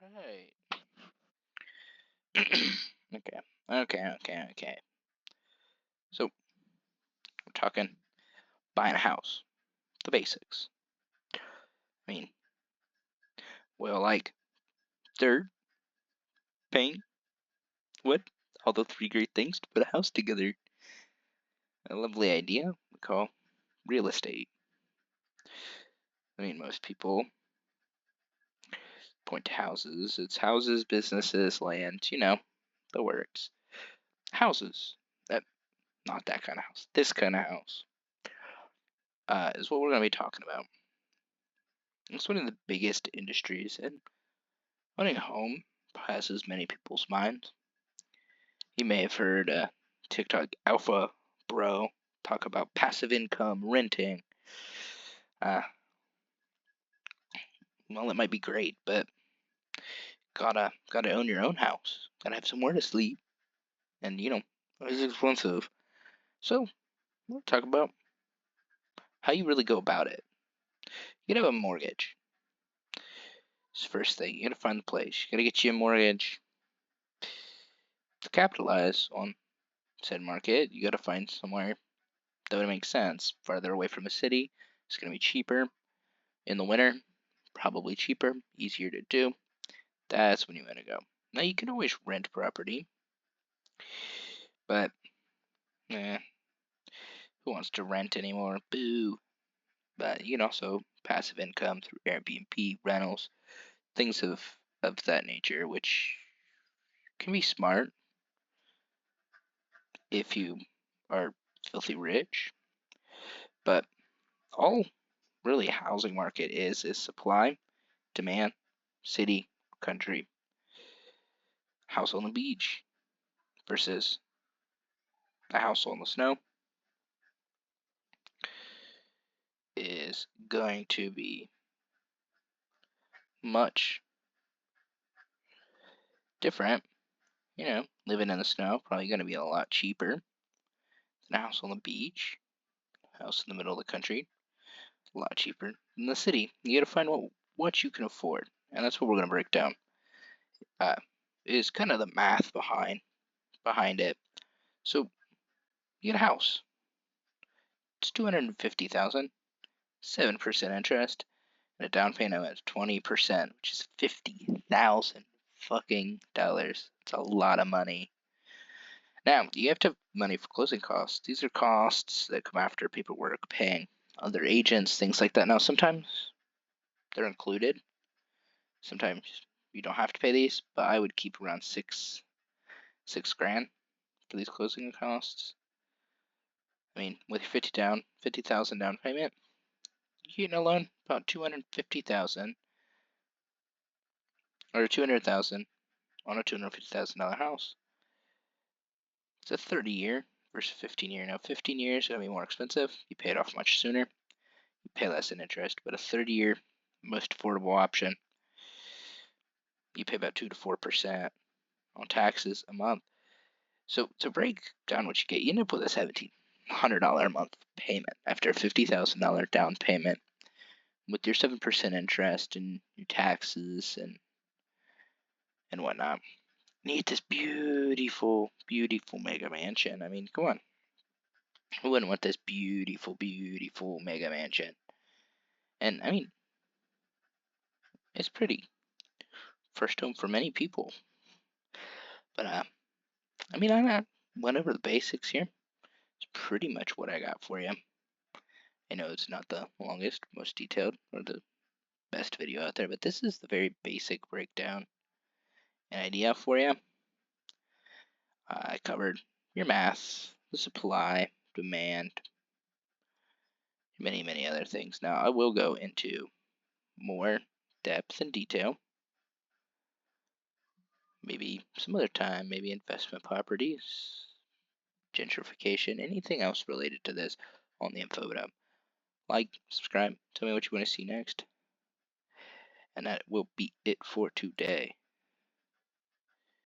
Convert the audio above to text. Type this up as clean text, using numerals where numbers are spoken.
Right. Okay. So we're talking buying a house. The basics. I mean, well, like dirt, paint, wood, all the three great things to put a house together. A lovely idea we call real estate. I mean, most people point to houses. It's houses, businesses, land, the works. Houses. That Not that kind of house. This kind of house is what we're going to be talking about. It's one of the biggest industries, and owning a home passes many people's minds. You may have heard TikTok Alpha Bro talk about passive income, renting. Uh, well, it might be great, but gotta own your own house. Gotta have somewhere to sleep, and it's expensive. So we'll talk about how you really go about it. You gotta have a mortgage. It's the first thing. You gotta find the place. You gotta get you a mortgage to capitalize on said market. You gotta find somewhere that would make sense. Farther away from a city, it's gonna be cheaper. In the winter, probably cheaper, easier to do. That's when you want to go. Now you can always rent property, but who wants to rent anymore? Boo. But you can also passive income through Airbnb, rentals, things of that nature, which can be smart if you are filthy rich. But all really housing market is supply, demand, city, country, house on the beach versus a house on the snow is going to be much different. Living in the snow probably going to be a lot cheaper than a house on the beach. House in the middle of the country, a lot cheaper than the city. You got to find what you can afford, and that's what we're going to break down. Is kind of the math behind it. So you get a house. It's 250,000, 7% interest, and a down payment of 20%, which is 50,000 fucking dollars. It's a lot of money. Now, you have to have money for closing costs. These are costs that come after paperwork, paying other agents, things like that. Now, sometimes they're included. Sometimes you don't have to pay these, but I would keep around six grand for these closing costs. I mean, with 50,000 down payment, you get a loan about 250,000 or 200,000 on a $250,000 house. It's a 30-year versus 15-year. Now, 15 years is going to be more expensive. You pay it off much sooner. You pay less in interest, but a 30-year, most affordable option, you pay about 2 to 4% on taxes a month. So to break down what you get, you end up with a $1,700 a month payment after a $50,000 down payment with your 7% interest and your taxes and whatnot. Need this beautiful, beautiful mega mansion. I mean, come on. Who wouldn't want this beautiful, beautiful mega mansion? And I mean, it's pretty. First home for many people. But I mean, I went over the basics here. It's pretty much what I got for you. I know it's not the longest, most detailed, or the best video out there, but this is the very basic breakdown and idea for you. I covered your math, the supply, demand, many, many other things. Now, I will go into more depth and detail, maybe some other time, maybe investment properties, gentrification, anything else related to this on the info tab. Like, subscribe, tell me what you want to see next. And that will be it for today.